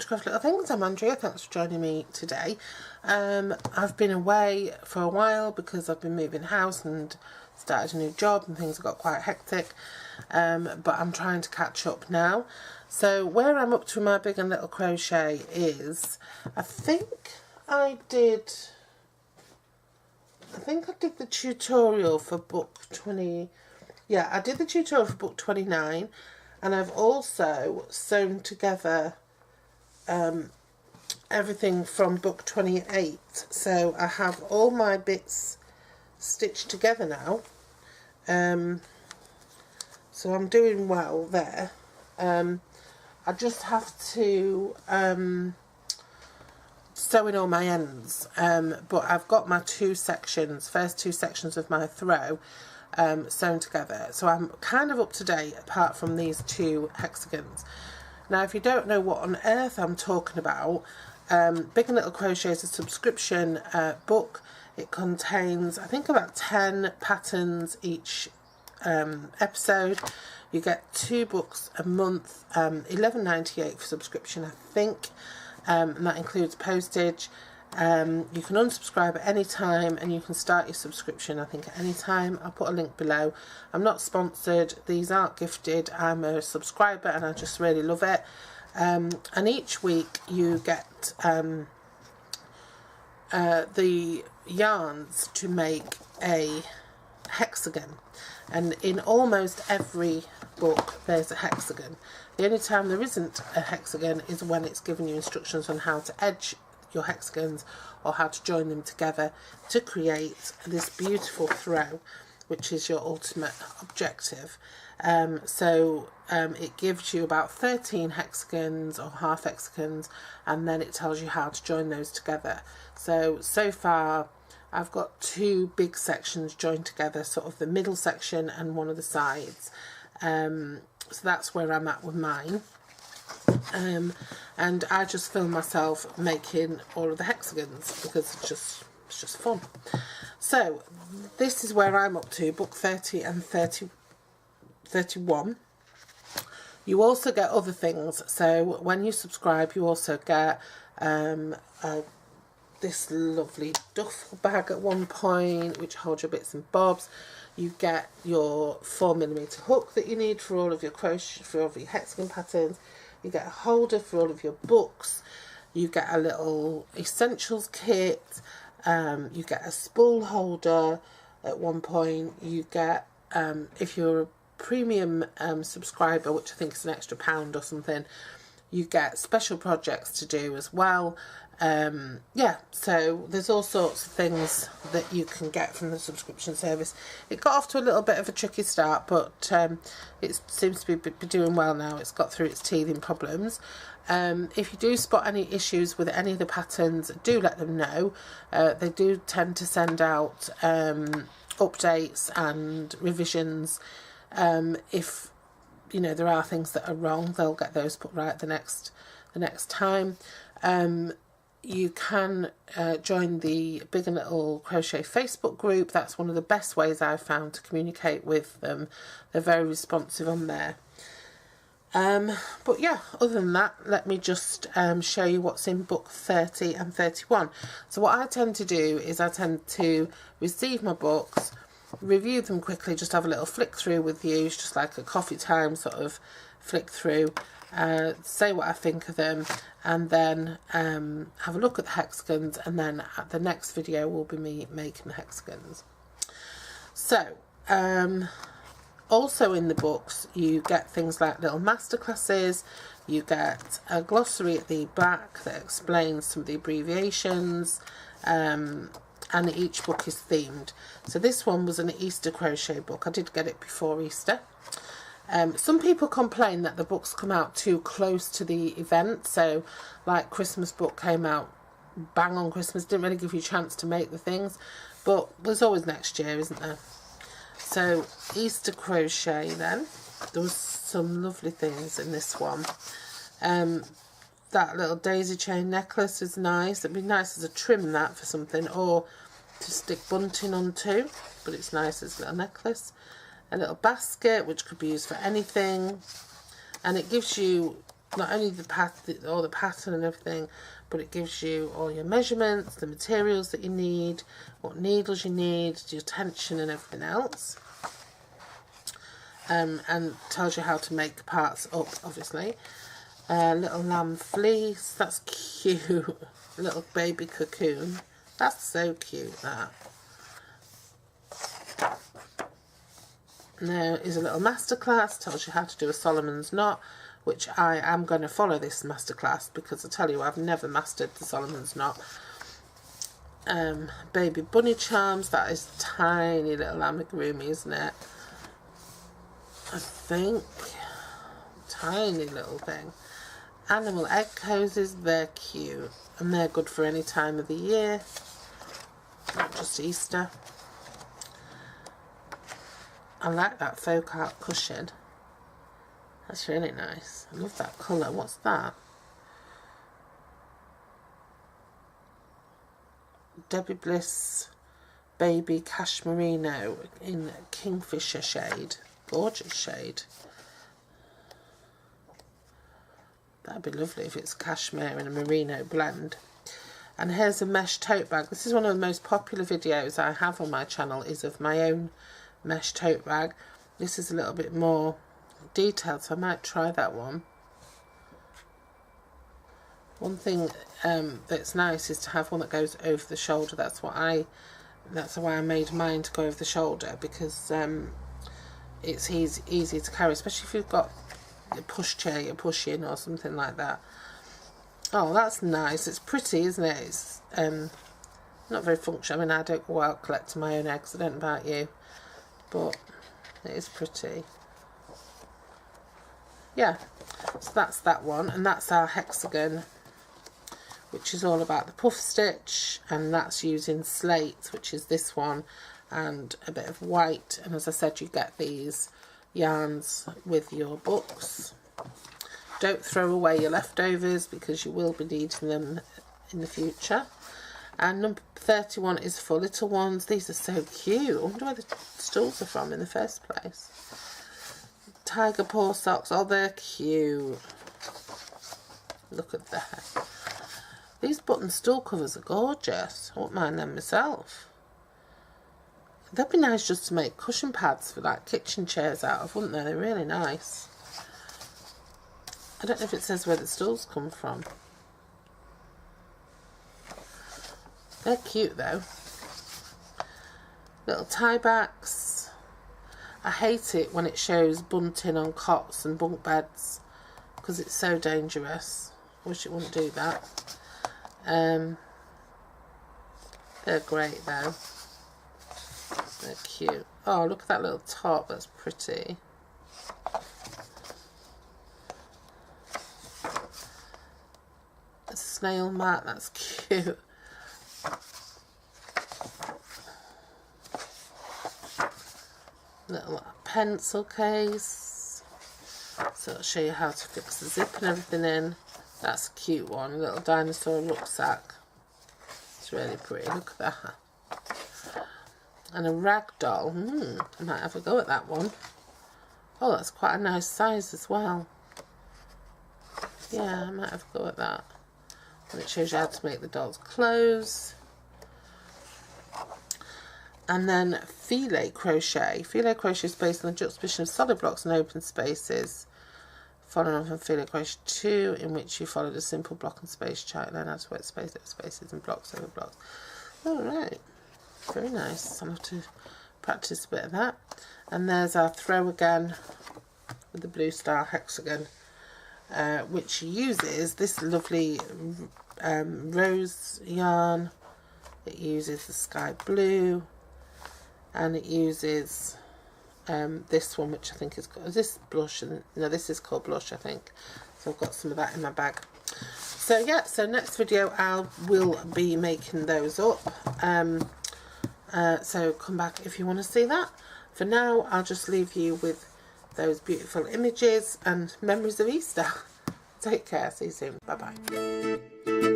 to Craft Little Things. I'm Andrea, thanks for joining me today. I've been away for a while because I've been moving house and started a new job and things have got quite hectic, but I'm trying to catch up now. So where I'm up to in my Big and Little Crochet is, I think I did the tutorial for book 20, yeah, I did the tutorial for book 29, and I've also sewn together everything from book 28. So I have all my bits stitched together now. So I'm doing well there. I just have to sew in all my ends, but I've got my first two sections of my throw sewn together, so I'm kind of up to date apart from these two hexagons. Now if you don't know what on earth I'm talking about, Big and Little Crochet is a subscription book. It contains, I think, about 10 patterns each episode. You get 2 books a month, $11.98 for subscription, I think, and that includes postage. You can unsubscribe at any time, and you can start your subscription, I think, at any time. I'll put a link below. I'm not sponsored, these aren't gifted, I'm a subscriber and I just really love it. And each week you get the yarns to make a hexagon, and in almost every book there's a hexagon. The only time there isn't a hexagon is when it's giving you instructions on how to edge your hexagons or how to join them together to create this beautiful throw, which is your ultimate objective. It gives you about 13 hexagons or half hexagons, and then it tells you how to join those together. So far I've got 2 big sections joined together, sort of the middle section and one of the sides. So that's where I'm at with mine. And I just film myself making all of the hexagons because it's just fun. So this is where I'm up to, book 30 and 31. You also get other things. So when you subscribe, you also get this lovely duffel bag at one point, which holds your bits and bobs. You get your 4mm hook that you need for all of your crochet, for all of your hexagon patterns. You get a holder for all of your books. You get a little essentials kit. You get a spool holder at one point. You get, if you're a premium subscriber, which I think is an extra £1 or something, you get special projects to do as well. Yeah, so there's all sorts of things that you can get from the subscription service. It got off to a little bit of a tricky start, but it seems to be doing well now. It's got through its teething problems. If you do spot any issues with any of the patterns, do let them know. They do tend to send out updates and revisions. If there are things that are wrong, they'll get those put right the next time. You can join the Big and Little Crochet Facebook group. That's one of the best ways I've found to communicate with them. They're very responsive on there. But yeah, other than that, let me just show you what's in book 30 and 31. So what I tend to do is I tend to receive my books, review them quickly, just have a little flick through with you, just like a coffee time sort of flick through, say what I think of them, and then have a look at the hexagons, and then at the next video will be me making the hexagons. So also in the books you get things like little masterclasses. You get a glossary at the back that explains some of the abbreviations, and each book is themed. So this one was an Easter crochet book. I did get it before Easter. Some people complain that the books come out too close to the event, so like Christmas book came out bang on Christmas, didn't really give you a chance to make the things, but there's always next year, isn't there? So Easter crochet then, there was some lovely things in this one. That little daisy chain necklace is nice. It'd be nice as a trim, that, for something, or to stick bunting onto, but it's nice as a little necklace. A little basket which could be used for anything, and it gives you not only the pattern and everything, but it gives you all your measurements, the materials that you need, what needles you need, your tension and everything else. And tells you how to make the parts up, obviously. Little lamb fleece, that's cute. Little baby cocoon, that's so cute, that. There is a little masterclass, tells you how to do a Solomon's knot, which I am going to follow this masterclass, because I tell you, I've never mastered the Solomon's knot. Baby bunny charms, that is tiny little amigurumi, isn't it? I think. Tiny little thing. Animal egg cozies, they're cute, and they're good for any time of the year, not just Easter. I like that folk art cushion. That's really nice. I love that colour. What's that? Debbie Bliss Baby Cashmerino in Kingfisher shade. Gorgeous shade. That'd be lovely if it's cashmere and a merino blend. And here's a mesh tote bag. This is one of the most popular videos I have on my channel, is of my own mesh tote bag. This is a little bit more detailed, so I might try that one. One thing that's nice is to have one that goes over the shoulder. That's why I made mine to go over the shoulder, because it's easy to carry, especially if you've got a pushchair you're pushing or something like that. Oh, that's nice. It's pretty, isn't it? It's not very functional. I mean, I don't go out collecting my own eggs, I don't know about you, but it is pretty. Yeah, so that's that one, and that's our hexagon, which is all about the puff stitch, and that's using slate, which is this one, and a bit of white. And as I said, you get these yarns with your books. Don't throw away your leftovers, because you will be needing them in the future. And number 31 is for little ones. These are so cute. I wonder where the stools are from in the first place. Tiger paw socks. Oh, they're cute. Look at that. These button stool covers are gorgeous. I wouldn't mind them myself. They'd be nice just to make cushion pads for like kitchen chairs out of, wouldn't they? They're really nice. I don't know if it says where the stools come from. They're cute though. Little tie backs. I hate it when it shows bunting on cots and bunk beds, because it's so dangerous. I wish it wouldn't do that. They're great though. They're cute. Oh, look at that little top. That's pretty. A snail mat. That's cute. Little pencil case. So it'll show you how to fix the zip and everything in. That's a cute one. A little dinosaur rucksack. It's really pretty. Look at that. And a rag doll. I might have a go at that one. Oh, that's quite a nice size as well. Yeah, I might have a go at that. And it shows you how to make the doll's clothes. And then filet crochet. Filet crochet is based on the juxtaposition of solid blocks and open spaces. Following on from filet crochet 2, in which you followed a simple block and space chart. Learn how to work space over spaces and blocks over blocks. Alright. Very nice. I'll have to practice a bit of that. And there's our throw again with the blue star hexagon, which uses this lovely rose yarn. It uses the sky blue, and it uses this one, which I think is called, is this blush? No, this is called blush, I think. So I've got some of that in my bag. So yeah, so next video I will be making those up. So come back if you want to see that. For now, I'll just leave you with those beautiful images and memories of Easter. Take care. See you soon. Bye bye.